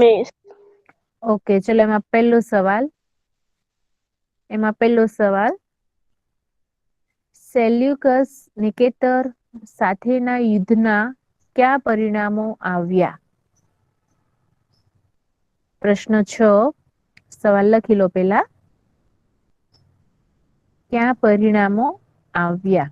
Miss. Okay, ચલો એમાં પહેલો સવાલ સેલ્યુકસ નિકેટર સાથેના યુદ્ધના કયા પરિણામો આવ્યા? પ્રશ્ન 6, સવાલ લખી લો પેલા. કયા પરિણામો આવ્યા?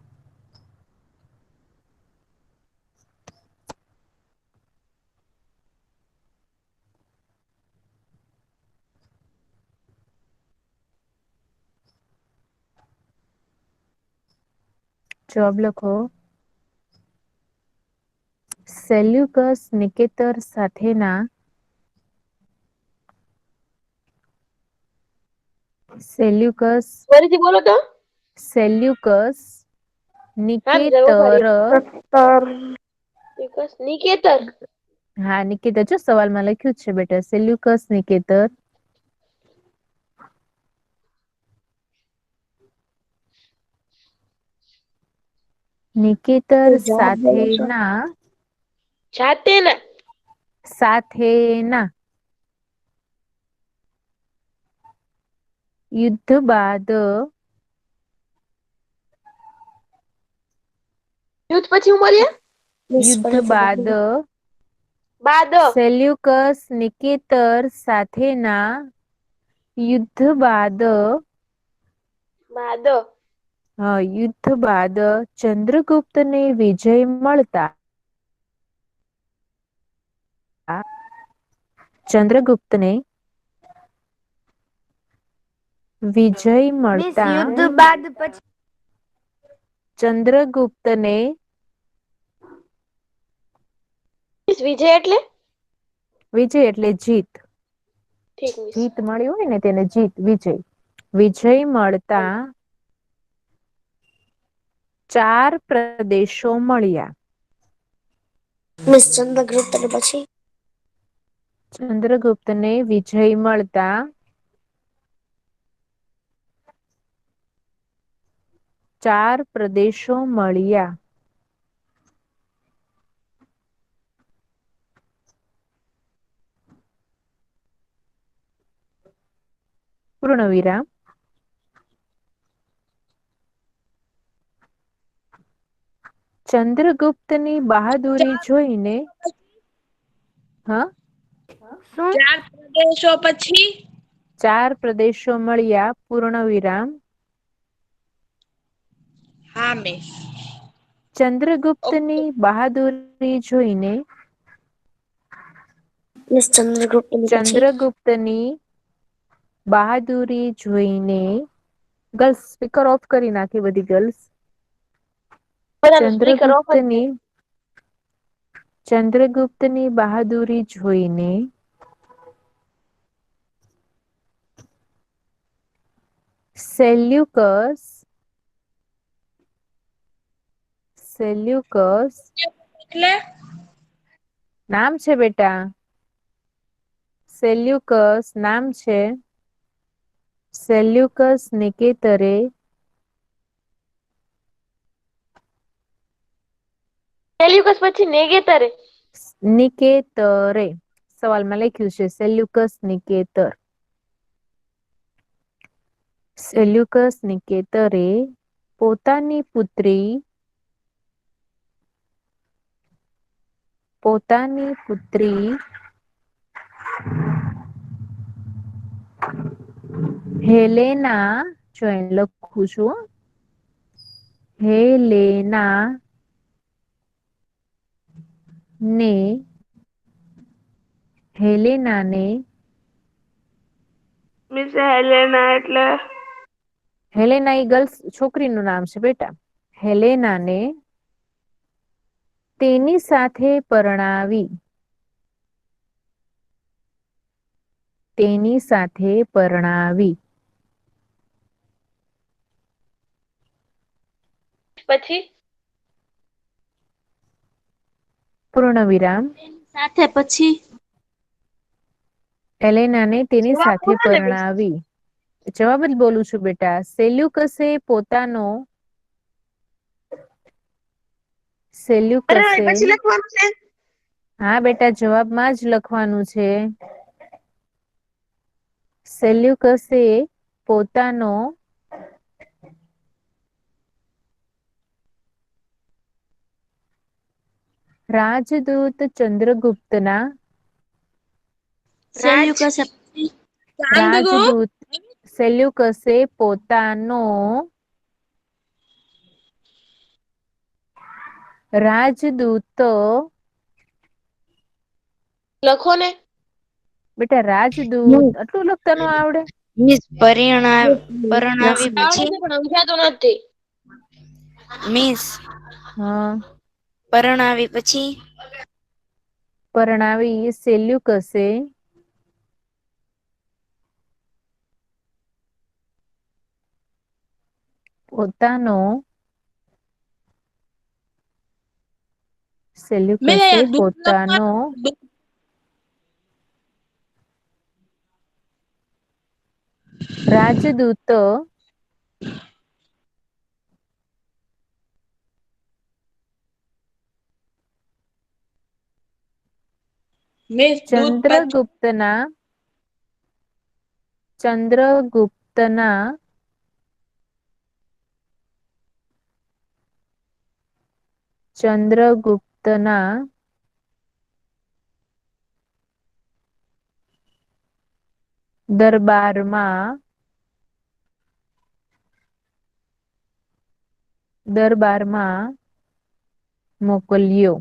જવાબ લખો. સેલ્યુકસ નિકેટર સાથેના ફરીથી બોલો તો. સેલ્યુકસ હા બેટા ઉભા નિકેટર. નિકેતર. હા, નિકેતર. જો સવાલમાં લખ્યું જ છે બેટા, સેલ્યુકસ નિકેટર નિકેતર સાથેના યુદ્ધ બાદ યુદ્ધ પછી હું બોલ્યા? યુદ્ધ બાદ બાદ સેલ્યુકસ નિકેતર સાથેના યુદ્ધ બાદ યુદ્ધ બાદ ચંદ્રગુપ્તને વિજય મળતા ચંદ્રગુપ્તને વિજય મળતા યુદ્ધ બાદ પછી ચંદ્રગુપ્તને વિજય એટલે? વિજય એટલે જીત. ઠીક મિસ. જીત મળી હોય ને તેને જીત, વિજય. વિજય મળતા 4 પ્રદેશો મળ્યા. મિસ ચંદ્રગુપ્ત પછી? ચંદ્રગુપ્તને વિજય મળતા 4 પ્રદેશો મળ્યા. પૂર્ણવિરામ. ચંદ્રગુપ્તની બહાદુરી જોઈને શું? 4 પ્રદેશો પછી? 4 પ્રદેશો મળ્યા. પૂર્ણ વિરામ. હા મિસ. ચંદ્રગુપ્તની બહાદુરી જોઈને મિસ ચંદ્રગુપ્તની પછી? ચંદ્રગુપ્તની બહાદુરી જોઈને ગર્લ્સ સ્પીકર ઓફ કરી નાખી, બધી ગર્લ્સ. બધાનું સ્પીકર ઓફ જ છે. ચંદ્રગુપ્તની બહાદુરી જોઈને સેલ્યુકસ એટલે? નામ છે બેટા. સેલ્યુકસ નામ છે. સેલ્યુકસ નિકેતરે સેલ્યુકસ પછી નેગેતરે. નિકેતરે સવાલમાં લખ્યું છે સેલ્યુકસ નિકેતર. સેલ્યુકસ નિકેતરે પોતાની પુત્રી હેલેના, લખું છું, હેલેના હેલેનાને મિસ હેલેના એટલે? હેલેના એ ગર્લ્સ છોકરીનું નામ છે બેટા. હેલેનાને તેની સાથે પરણાવી. તેની સાથે પરણાવી. પછી? પૂર્ણ વિરામ. સાથે પછી? હેલેનાને તેની જવાબ સાથે બોલો ને મિસ. પરણાવી. જવાબ જ બોલું છું બેટા. સેલ્યુકસે અરે પછી લખવાનું છે. હા બેટા, જવાબમાં જ લખવાનું છે. સેલ્યુકસે પોતાનો રાજદૂત ચંદ્રગુપ્તના સેલ્યુકસે રાજદૂત સેલ્યુકસે પોતાનો રાજદૂત લખો ને. બેટા રાજદૂત આટલું લખતા નો આવડે? મિસ પરણાવી આવડે પછી છે પણ સમજાતું નથી. મિસ હા પરણાવી પછી પરણાવી સેલ્યુકસે પોતાનો સેલ્યુકસે પોતાનો રાજદૂત ચંદ્રગુપ્તના ચંદ્રગુપ્તના દરબારમાં મોકલ્યો.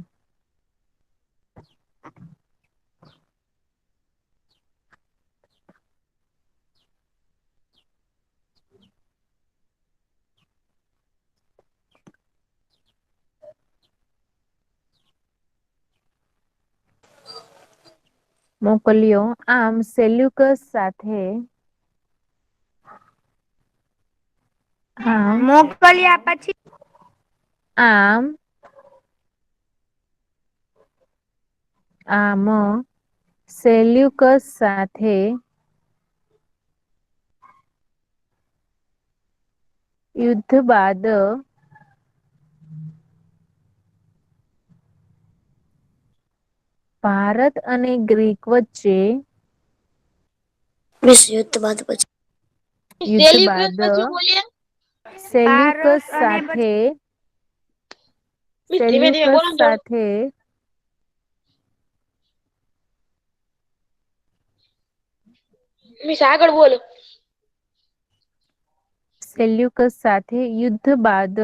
આમ સેલ્યુકસ સાથે મોકલ્યા પછી આમ સેલ્યુકસ સાથે યુદ્ધ બાદ ભારત અને ગ્રીક વચ્ચે મિસ યુદ્ધ બાદ પછી સેલ્યુકસ પછી બોલ્યા. સેલ્યુકસ સાથે મિસ ધીમે ધીમે બોલો ને થોડું. મિસ આગળ બોલો. સેલ્યુકસ સાથે યુદ્ધ બાદ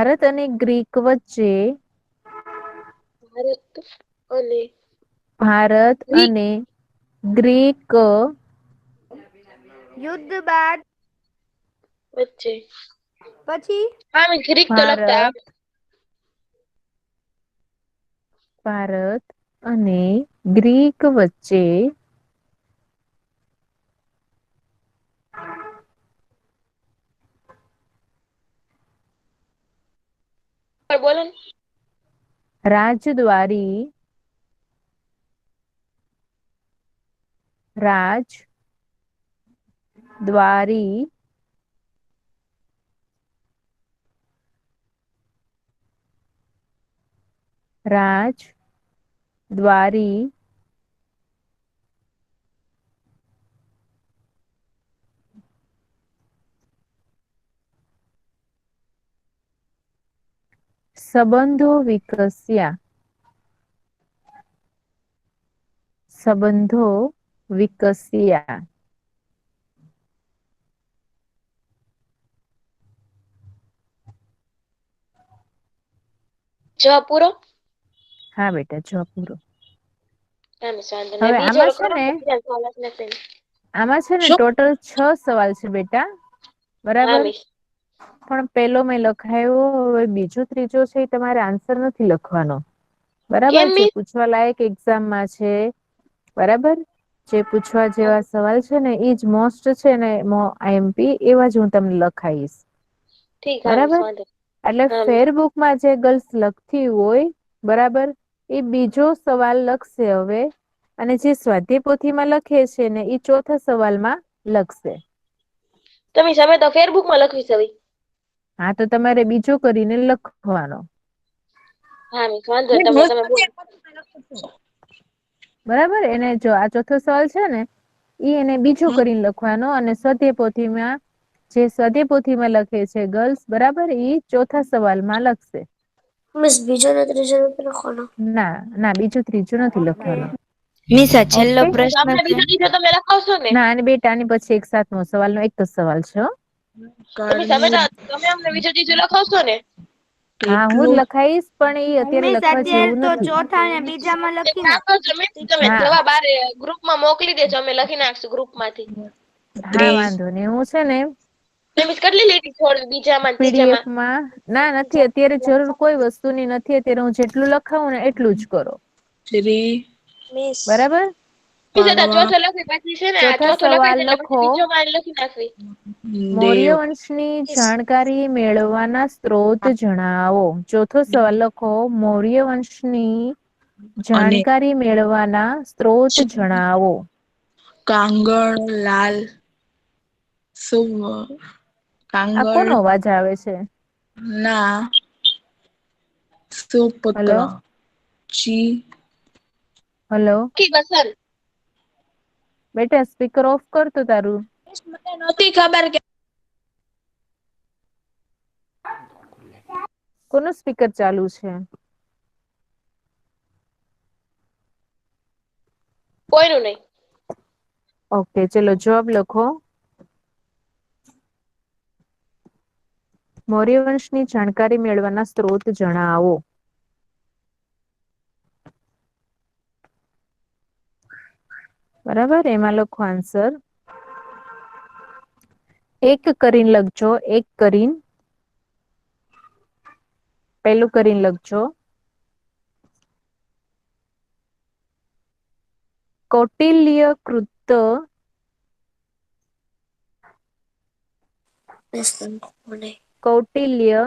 ભારત અને ગ્રીક વચ્ચે યુદ્ધ બાદ વચ્ચે પછી હા મેં ગ્રીક તો લખતા આવડે. ભારત અને ગ્રીક વચ્ચે બોલો ને. રાજદ્વારી સંબંધો વિકસ્યા. પૂરો. હા બેટા જો પૂરો. હવે બીજો આમાં છે કરો ને ને. આમાં છે ને શું? ટોટલ 6 સવાલ છે બેટા હા બરાબર. મિસ. પણ પેલો મેં લખાયો હવે બીજો ત્રીજો છે એ તમારે આન્સર નથી લખવાનો. બરાબર કેમ છે મિસ? પૂછવા લાયક એક્ઝામમાં છે બરાબર જે પૂછવા જેવા સવાલ છે ને એજ મોસ્ટ છે ને આઈએમપી એવા જ હું તમને લખાઈશ. ઠીક હા મિસ બરાબર વાંધો એટલે હા મિસ. ફેરબુકમાં જે ગર્લ્સ લખતી હોય બરાબર એ બીજો સવાલ લખશે હવે અને જે સ્વાધ્યાય પોથીમાં લખે છે ને એ ચોથા સવાલમાં લખશે. તમે અમે તો ફેરબુક માં લખવી છે. હા તો તમારે બીજો કરીને લખવાનો. હા મિસ વાંધો તમે બોલો. બરાબર એને જો આ ચોથો સવાલ છે ને ઈ એને બીજો કરીને લખવાનો અને સ્વધ્યાય પોથીમાં જે સ્વધ્યાય પોથીમાં લખે છે ગર્લ્સ બરાબર ઈ ચોથા સવાલમાં લખશે. મિસ બીજો ને ત્રીજો નથી લખવાનો. ના બીજું ત્રીજું નથી લખવાનું. મિસ આ છેલ્લો ઓકે પ્રશ્ન અમને છે. બીજો ત્રીજો તમે લખાવશો ને? ના અને બેટા આની પછી એક 7મો સવાલનો એક જ સવાલ છે હો. મિસ અમે તો તમે અમને બીજો ત્રીજો લખાવશો ને? હા હું જ લખાઈશ પણ ઈ અત્યારે મિસ લખવા અત્યારે જેવું તો નથી. ચોથા ને બીજામાં એક લખી કામ કરજો મિસ તમે હા જવાબ બારે ગ્રુપમાં મોકલી દેજો અમે લખી નાખશું ગ્રુપમાંથી. હા વાંધો નહીં હું છે ને મિસ કેટલી લીટી છોડવી બીજામાં ને ત્રીજામાં? પીડીએફમાં ના નથી અત્યારે જરૂર કોઈ વસ્તુની નથી અત્યારે હું જેટલું લખાવું ને એટલું જ કરો. મિસ બરાબર. મિસ આ ચોથો લખી પછી છે ને આ ચોથા ચોથો લખાય સવાલ છે એટલે પછી લખો બીજો માં લખી નાખવી. મૌર્ય વંશની જાણકારી મેળવવાના સ્ત્રોત જણાવો. ચોથો સવાલ લખો મૌર્ય વંશની જાણકારી મેળવવાના સ્ત્રોત જણાવો. કાંગળ લાલ આ કાંગળ કોનો અવાજ આવે છે? ના સુપુત્ર હલો જી હલો કી બસન બેટા સ્પીકર ઓફ કર તો તારું. મને નહોતી ખબર કે કોનું સ્પીકર ચાલુ છે? કોઈનું નહીં. ઓકે ચલો જવાબ લખો. મૌર્ય વંશની જાણકારી મેળવવાના સ્ત્રોત જણાવો. બરાબર એમાં લખો આન્સર. એક કરીને લખજો એક કરીને. પેલું કરીને લખજો. કૌટિલ્ય કૃત કૌટિલ્ય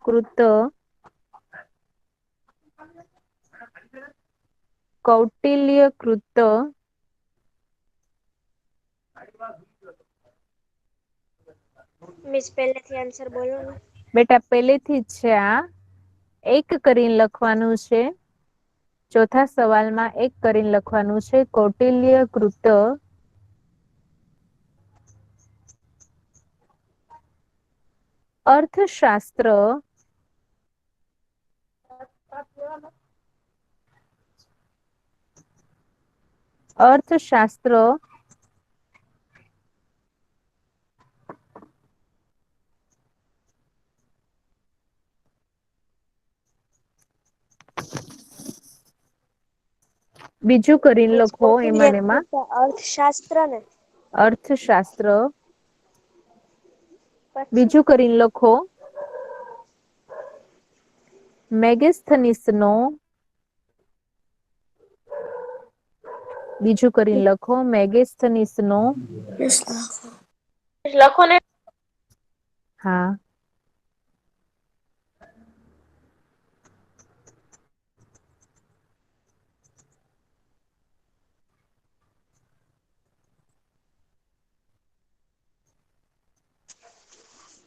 કૃત કૌટિલ્ય કૃત મિસ પહેલેથી આન્સર બોલો ને. બેટા પહેલેથી જ છે આ એક કરીને લખવાનું છે. ચોથા સવાલમાં એક કરીને લખવાનું છે કૌટિલ્ય કૃત અર્થશાસ્ત્ર અર્થશાસ્ત્ર બીજું કરીને લખો એમાં ને એમાં અર્થશાસ્ત્ર ને અર્થશાસ્ત્ર બીજું કરીને લખો મેગેસ્થનીસનો બીજું કરીને લખો મેગેસ્થનીસનો લખો ને. હા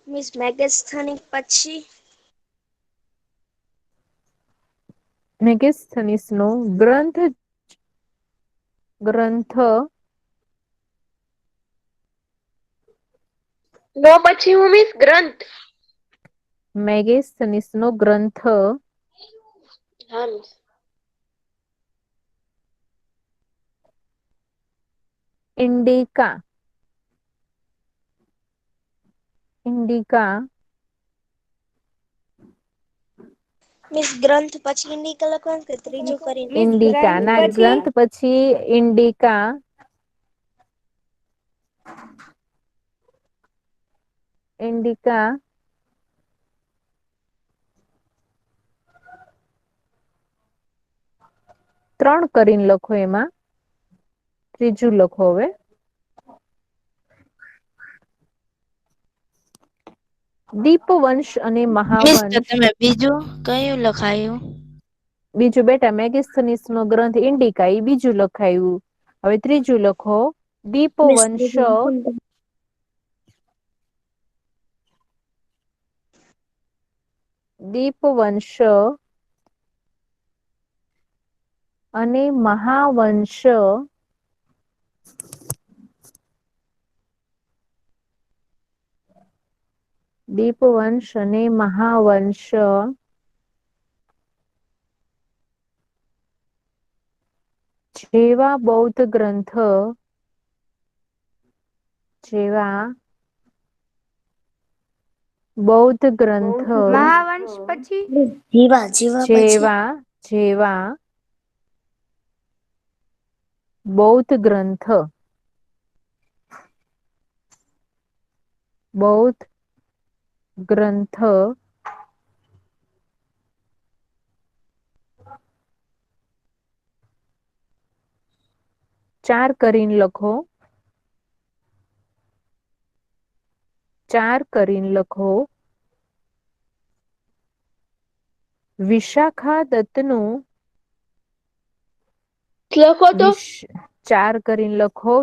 મિસ મેગેસ્થાનિક પછી મેગેસ્થનીસનો ગ્રંથ નો પછી હું મિસ ગ્રંથ. મેગેસ્થનીસનો ગ્રંથ હા મિસ. ઇન્ડિકા ઇન્ડિકા મિસ ગ્રંથ પછી ઇન્ડિકા લખવાનું કે ત્રીજું કરીને ઇન્ડિકા ના ગ્રંથ પછી ઇન્ડિકા ઇન્ડિકા ત્રણ કરીને લખો એમાં ત્રીજું લખો હવે દીપવંશ અને મિસ મહાવંશ તમે બીજું કયું લખાયું? બીજું બેટા મેગેસ્થનીસનો ગ્રંથ ઇન્ડિકા એ બીજું લખાયું. હવે ત્રીજું લખો દીપવંશ દીપવંશ અને મહાવંશ દીપવંશ અને મહાવંશ જેવા બૌદ્ધ ગ્રંથ મહાવંશ પછી જેવા બૌદ્ધ ગ્રંથ ચાર કરીને લખો વિશાખા દત્તનું લખો તો ચાર કરીને લખો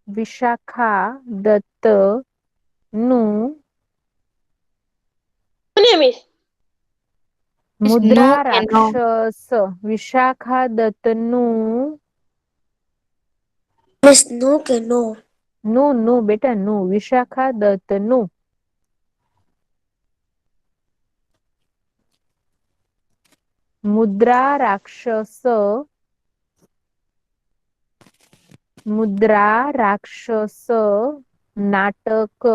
વિશાખા દત્ત નું મિસ મુદ્રા રાક્ષસ વિશાખા દત્તનું મિસ નો કે નો નું બેટા નું વિશાખા દત્તનું મુદ્રા રાક્ષસ નાટક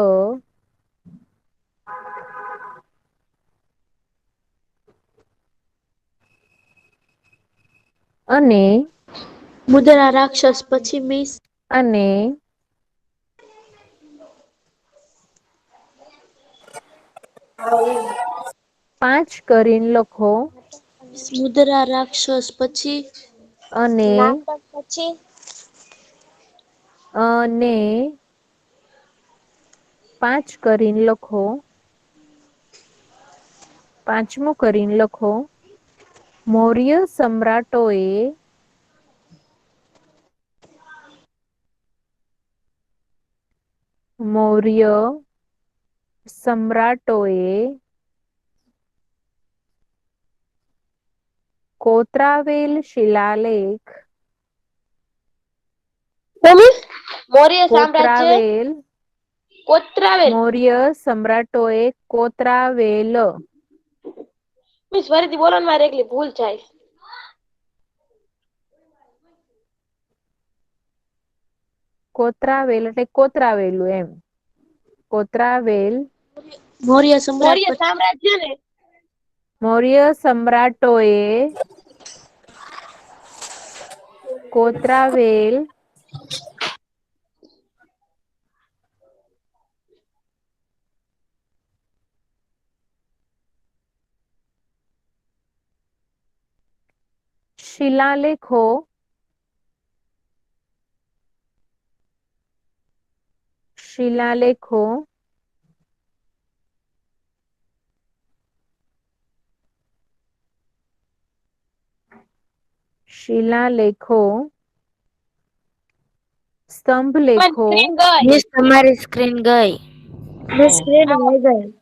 અને મુદ્રા રાક્ષસ પછી મિસ અને પાંચ કરીને લખો મુદ્રા રાક્ષસ પછી અને નાટક પછી પાંચ કરીને લખો પાંચમું કરીને લખો મૌર્ય સમ્રાટોએ કોતરાવેલ શિલાલેખ મૌર્ય સામ્રાજ્ય કોતરાવેલ મૌર્ય સમ્રાટોએ કોતરાવેલ મિસ ફરીથી બોલો ને મારે એકલી ભૂલ થાય કોતરાવેલ એટલે કોતરાવેલું એમ કોતરાવેલ મૌર્ય સામ્રાજ્ય ને મૌર્ય સમ્રાટોએ કોતરાવેલ શિલાલેખો સ્તંભલેખો મિસ તમારી સ્ક્રીન ગઈ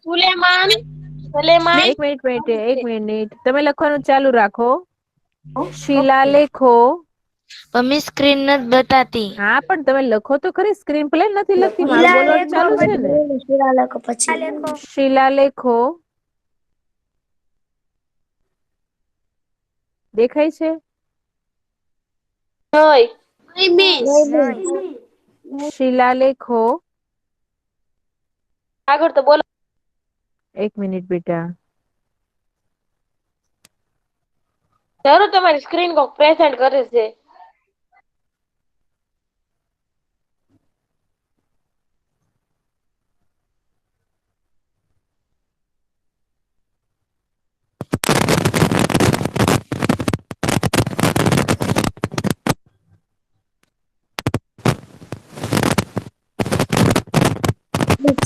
સુલેમાન એક મિનિટ તમે લખવાનું ચાલુ રાખો શિલાલેખો મમ્મી સ્ક્રીન નથી બતાતી હા પણ તમે લખો તો ખરી સ્ક્રીન પ્લે નથી લખતી મારું બોલવાનું ચાલુ છે ને શિલાલેખો દેખાય છે શિલાલેખો આગળ તો બોલો એક મિનિટ બેટા જરૂર તમારી સ્ક્રીન કોક પ્રેઝન્ટ કરે છે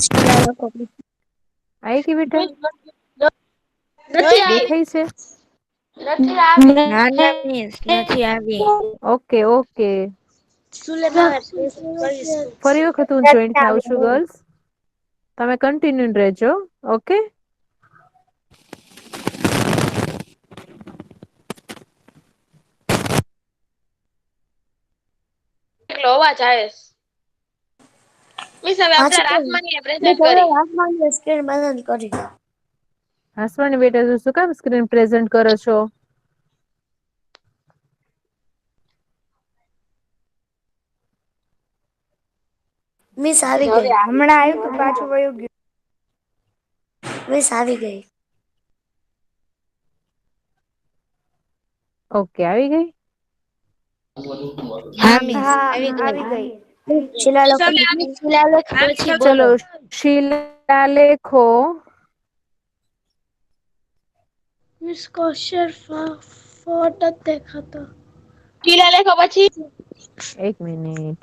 શીલા લખો. આવી ગઈ બેટા? નથી આવી. દેખાય છે? નથી આવી. ના ના મિસ નથી આવી. Okay okay. સુલે મારે કરીશ. ફરી વખત હું જોઈન્ટ થાઉં છું ગર્લ્સ. તમે કન્ટિન્યુ રહેજો. ઓકે. એકલો અવાજ આવે છે. મિસ હવે આપણે આસમાનીય પ્રેઝન્ટ હવે કરી. આસમાનની સ્ક્રીન બંધ કરી. હાસવાની બેટા તું શું કામ સ્ક્રીન પ્રેઝન્ટ કરો છો? મિસ આવી ગઈ. હમણાં આવ્યું તો પાછું વયું ગયું. મિસ આવી ગઈ. ઓકે આવી ગઈ. હા મિસ આવી ગઈ. શીલા લખો. શિલાલેખ પછી ચલો શિલાલેખો. इसको सिर्फ फोटो देखा था. શિલાલેખો પછી 1 મિનિટ.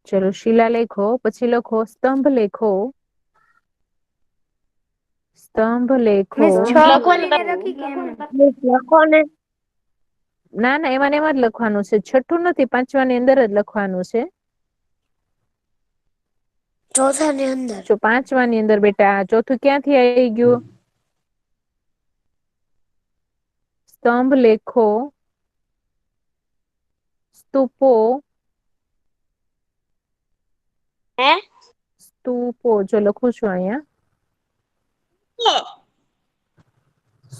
ચલો શિલાલેખો પછી લખો સ્તંભ લેખો. સ્તંભ લેખો. લખો ને લખો ને. ના ના એમાં ને એમાં જ લખવાનું છે. છઠ્ઠું નથી, પાંચમાની અંદર જ લખવાનું છે. ચોથાની અંદર. જો પાંચમાની અંદર બેટા ચોથું ક્યાંથી આવી ગયું? સ્તંભ લેખો, સ્તૂપો. હે સ્તૂપો જો લખું છું અહીંયા.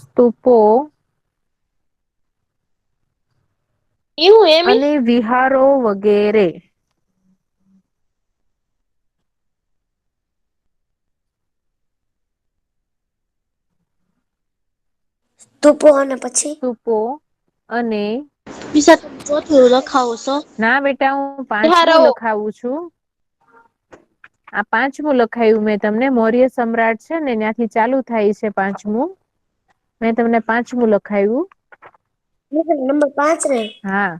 સ્તૂપો એવું એમ અને વિહારો વગેરે. સ્તૂપો અને પછી સ્તૂપો અને બીજા ચોથું લખાવો છો. ના બેટા હું વિહારો. પાંચમું લખાવું છું. આ પાંચમું લખાયું મેં તમને. મૌર્ય સમ્રાટ છે ને ત્યાંથી ચાલુ થાય છે પાંચમું. મેં તમને પાંચમું લખાયું. નંબર 5 ને. હા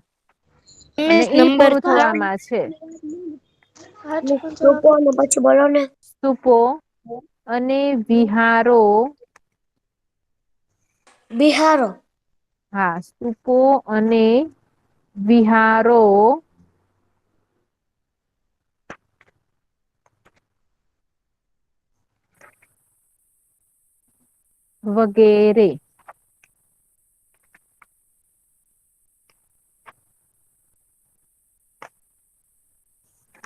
અને મિસ ઈ નંબર પૂરું 3. થવામાં છે. સ્તૂપો અને પછી બોલો ને. સ્તૂપો અને વિહારો. બિહારો. હા સ્તૂપો અને વિહારો વગેરે.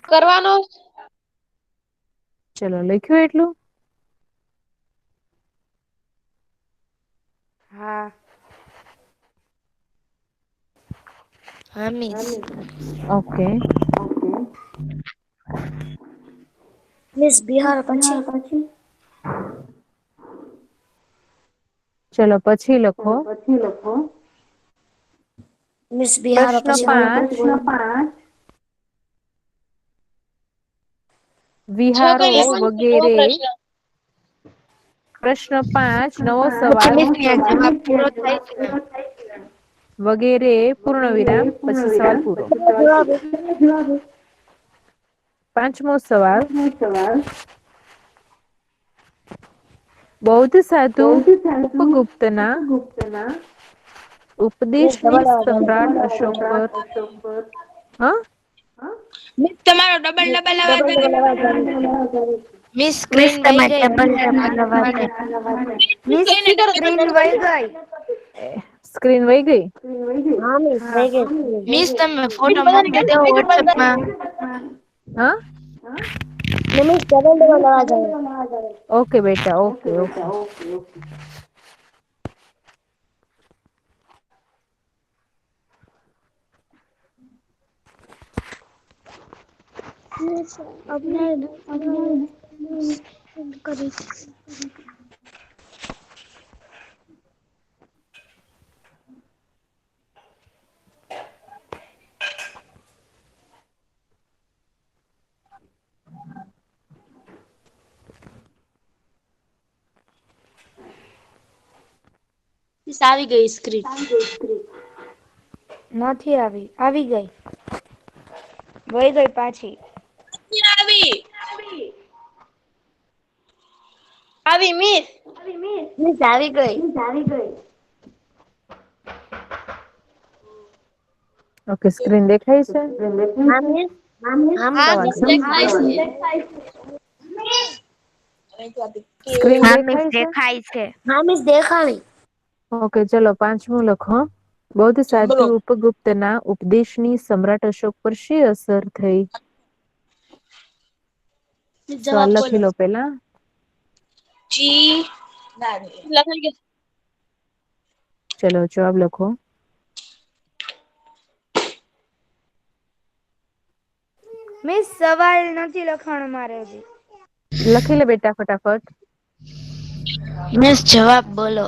કરવાનો. ચલો લખ્યું એટલું? હા હા મિસ. ઓકે. મિસ બિહાર પછી ચલો પછી લખો. મિસ બિહાર પ્રશ્ન પછી 5 છ વિહારો કઈ લખવાનું છે? નવો વગેરે. પ્રશ્ન. પ્રશ્ન 5 નવો પછી સવાલ. મિસ ત્યાં જવાબ પૂરો થાય છે. વગેરે પૂર્ણ વિરામ પછી સવાલ પૂરો. પાંચમો સવાલ. બૌદ્ધ સાધુ ઉપગુપ્તના મિસ ઉપદેશની ડબલ સમ્રાટ અશોક પર. હા મિસ તમારો ડબલ અવાજ આવે. મિસ સ્ક્રીન વહી ગઈ. મિસ મિસ એને કરો સ્ક્રીન વહી ગઈ. સ્ક્રીન વહી ગઈ. હા મિસ થઈ ગઈ. મિસ તમે મિસ ફોટો બધાને મોકલી કહેજો દો સ્પીકર બંધ વોટ્સએપમાં. હા મિસ ડબલ અવાજ આવે. ઓકે બેટા ઓકે ઓકે. કરી મિસ આવી ગઈ સ્ક્રીન. નથી આવી. આવી ગઈ. વહી ગઈ પાછી. આવી આવી મિસ. મિસ આવી ગઈ. ઓકે, સ્ક્રીન દેખાય છે? હા મિસ. હા હા મિસ. મિસ વાંધો દેખાય છે. સ્ક્રીન હા મિસ દેખાય છે? દેખાય છે. હા મિસ દેખાણી. ઓકે, ચલો પાંચમું લખો. બૌદ્ધ સાધુ બોલો. ઉપગુપ્તના ઉપદેશની સમ્રાટ અશોક પર શી અસર થઈ? સવાલ જવાબ બોલો. લખી લો પેલા. લખાઈ ગયો. ચલો જવાબ લખો. મિસ સવાલ નથી લખવાનો મારે હજી. લખી લે બેટા ફટાફટ. મિસ જવાબ બોલો.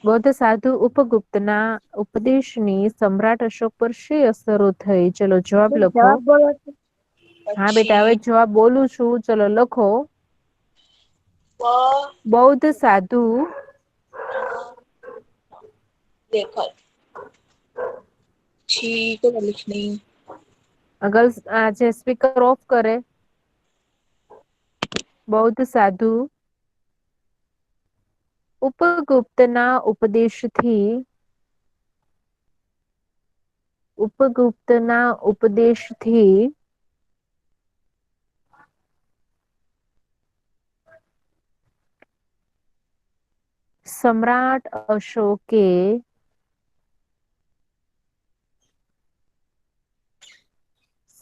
બૌદ્ધ સાધુ ઉપગુપ્તના ઉપદેશની સમ્રાટ અશોક પર શી અસરો થઈ? ચલો જવાબ મિસ લખો. જવાબ બોલો. હા બેટા, હવે જવાબ બોલું છું. ચલો લખો. પ બૌદ્ધ સાધુ દેખાય. છી તો લખ નહીં. ગર્લ્સ જે સ્પીકર ઓફ કરે. બૌદ્ધ સાધુ ઉપગુપ્તના ઉપદેશથી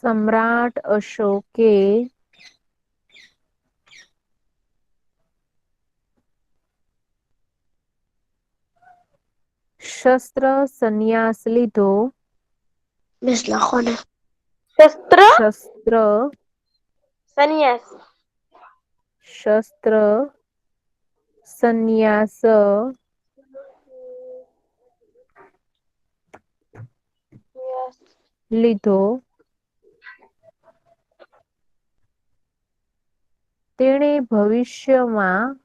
સમ્રાટ અશોકે શસ્ત્ર સંન્યાસ લીધો. મિસ લખો ને. શસ્ત્ર શસ્ત્ર સંન્યાસ. શસ્ત્ર સંન્યાસ લીધો. તેણે ભવિષ્યમાં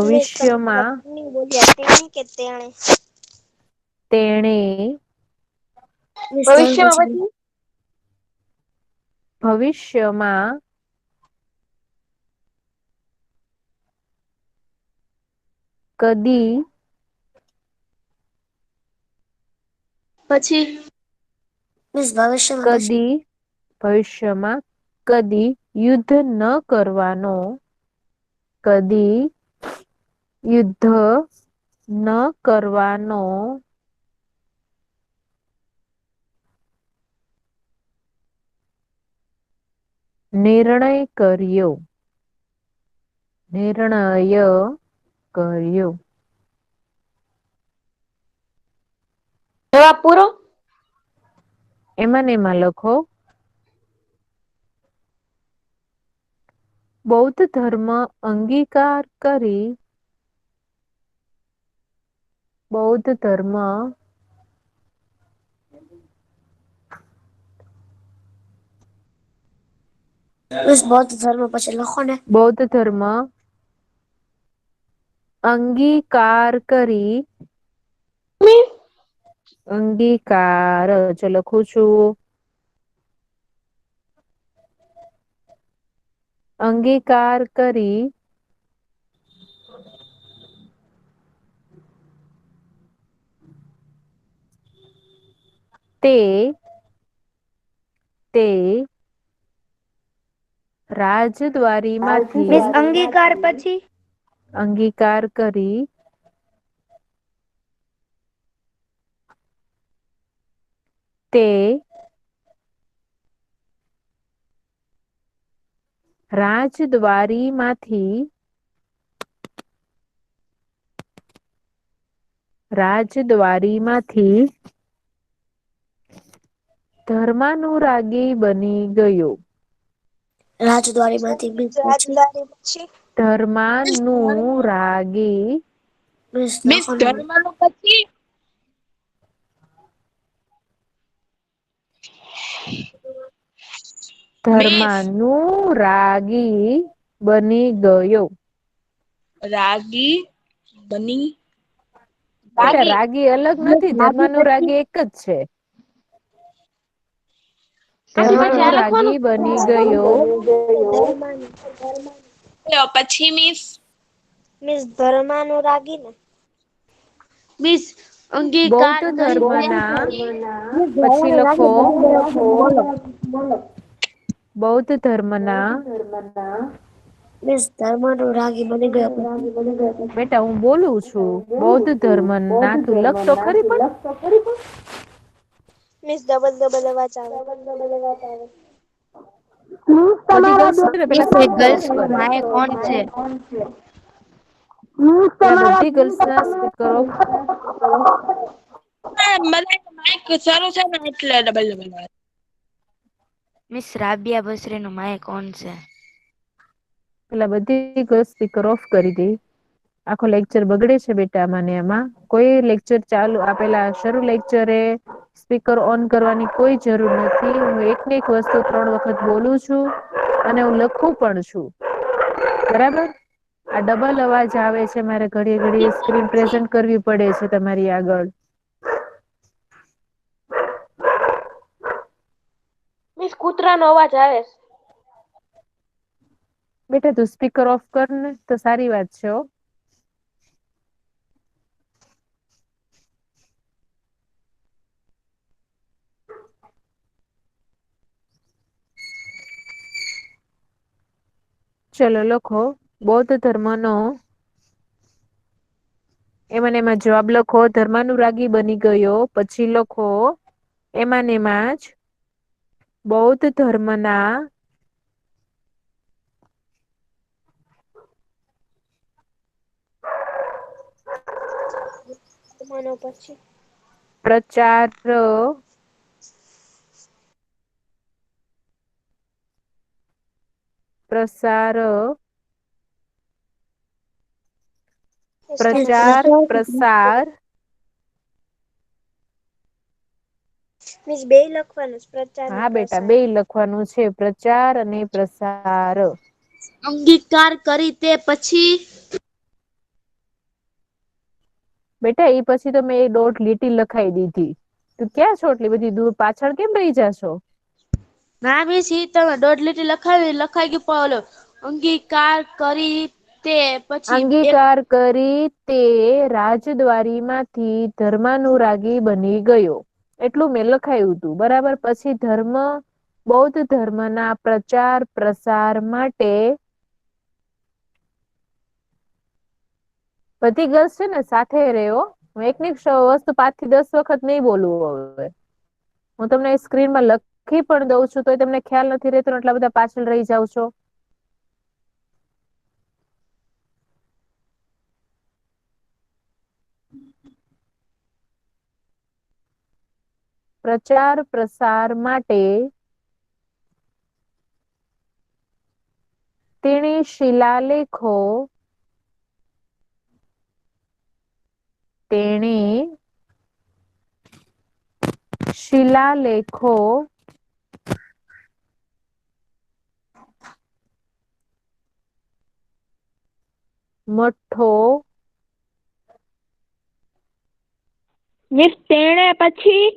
મિસ તમે બોલ્યા તેણી કે તેણે? તેણે મિસ ભવિષ્યમાં પછી ભવિષ્યમાં કદી પછી મિસ ભવિષ્યમાં પછી ભવિષ્યમાં કદી યુદ્ધ ન કરવાનો નિર્ણય કર્યો. જવાબ પૂરો. એમાં ને એમાં લખો. બૌદ્ધ ધર્મ અંગીકાર કરી મિસ બૌદ્ધ ધર્મ પછી લખો ને. બૌદ્ધ ધર્મ અંગીકાર કરી લખું છું. અંગીકાર કરી તે રાજદ્વારીમાંથી મિસ અંગીકાર પછી અંગીકાર કરી તે રાજદ્વારીમાંથી ધર્માનુરાગી બની ગયો. રાજદ્વારીમાંથી મિસ પછી ધર્માનુરાગી મિસ મિસ લખો ને. ધર્મનું પછી ધર્માનુરાગી બની ગયો. રાગી બની બેટા રાગી અલગ નથી, ધર્માનુરાગી એક જ છે. પછી આ લખવાનું ધર્માનુરાગી બની ગયો. પછી મિસ મિસ ધર્માનુરાગી ને મિસ અંગીકાર બૌદ્ધ કરી તે ધર્મના પછી લખો બૌદ્ધ ધર્મના મિસ ધર્માનુરાગી બની ગયો પછી બેટા હું બોલું છું બૌદ્ધ ધર્મ ના તું લખ તો ખરી પણ મિસ ડબલ ડબલ અવાજ આવે. બધી ગર્લ્સ છે ને મિસ પેલા એ સ્પીકર ગર્લ્સ ઓફ નું કરે. માએ કોણ છે? પેલા બધી ગર્લ્સ ના સ્પીકર ઓફ. બધા માઇક શરૂ છે ને એટલે ડબલ ડબલ આવે. મિસ રાબિયા બસરી નું માએ કોણ છે? પેલા બધી ગર્લ્સ સ્પીકર ઓફ કરી દે. આખો લેક્ચર બગડે છે બેટા મને એમાં કોઈ લેક્ચર ચાલુ આપેલા શરૂ લેક્ચરે સ્પીકર ઓન કરવાની કોઈ જરૂર નથી. હું એકને એક વસ્તુ 3 વખત બોલું છું અને હું લખું પણ છું. બરાબર આ ડબલ અવાજ આવે છે મારે ઘડીએ ઘડીએ સ્ક્રીન પ્રેઝન્ટ કરવી પડે છે તમારી આગળ. મિસ કૂતરાનો અવાજ આવે છે. બેટા તું સ્પીકર ઓફ કર ને તો સારી વાત છે. ચલો લખો બૌદ્ધ ધર્મનો એમાં જવાબ લખો ધર્માનુરાગી બની ગયો પછી લખો એમાં જ બૌદ્ધ ધર્મના માનો પછી પ્રચાર પ્રસાર પ્રચાર પ્રસાર મિસ બે લખવાનું પ્રચાર ને હા બેટા પ્રસાર. બે લખવાનું છે પ્રચાર અને પ્રસાર. અંગીકાર કરી તે પછી બેટા એ પછી તો મેં દોઢ લીટી લખાઈ દીધી. તું ક્યાં છો એટલી બધી દૂર પાછળ કેમ રહી જાશો? ના મિસ ઈ તમે 1.5 લીટી લખાઈ ગયું પણ ઓલો અંગીકાર કરી તે પછી એક અંગીકાર કરી તે રાજદ્વારી માંથી ધર્માનુરાગી બની ગયો. એટલું મેં લખાયું હતું બરાબર પછી બૌદ્ધ ધર્મ ના પ્રચાર પ્રસાર માટે બધી ગર્લ્સ છે ને સાથે રહ્યો. હું એકની વસ્તુ 5 થી 10 વખત નહી બોલું હવે. હું તમને સ્ક્રીનમાં લખી પણ દઉં છું તો તમને ખ્યાલ નથી રહેતો એટલા બધા પાછળ રહી જાવ છો. પ્રચાર પ્રસાર માટે તેણે શિલાલેખો શિલાલેખો મઠ્ઠો મિસ તેણે પછી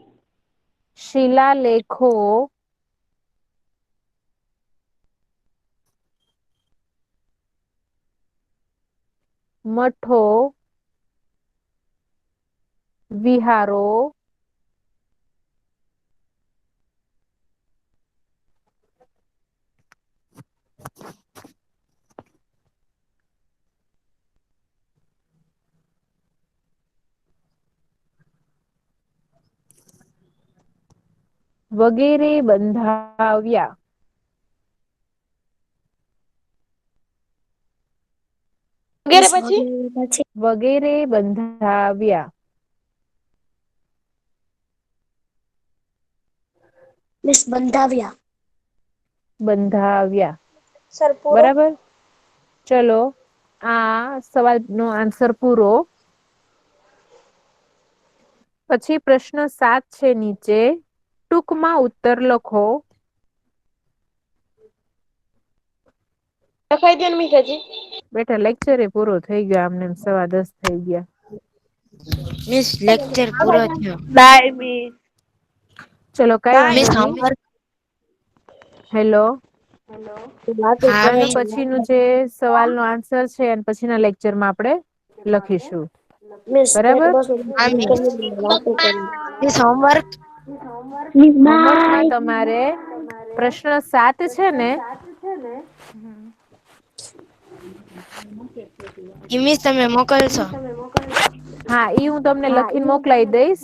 શિલાલેખો મઠો વિહારો વગેરે બંધાવ્યા. વગેરે પછી વગેરે બંધાવ્યા. મિસ બંધાવ્યા. બંધાવ્યા સર પૂરો. બરાબર. ચલો આ સવાલ નો આન્સર પૂરો. પછી પ્રશ્ન 7 છે નીચે ટૂંકમાં ઉત્તર લખો. લખાઈ દો ને મિસ હજી. બેટા લેક્ચર પૂરો થઈ ગયો, આમને 10:15 થઈ ગયા. મિસ લેક્ચર પૂરો થયો. Bye miss. ચલો કઈ મિસ વાંધો નહીં. હોમવર્ક. હેલો, હા હવે મિસ. પછીનું જે સવાલનો આન્સર છે અને પછીના લેક્ચરમાં આપણે લખીશું. મિસ બરાબર. હા મિસ. Miss homework. હોમવર્કમાં તમારે પ્રશ્ન 7 છે ને, મિસ તમે મોકલશો? હા ઈ હું તમને લખીને મોકલાઈ દઈશ.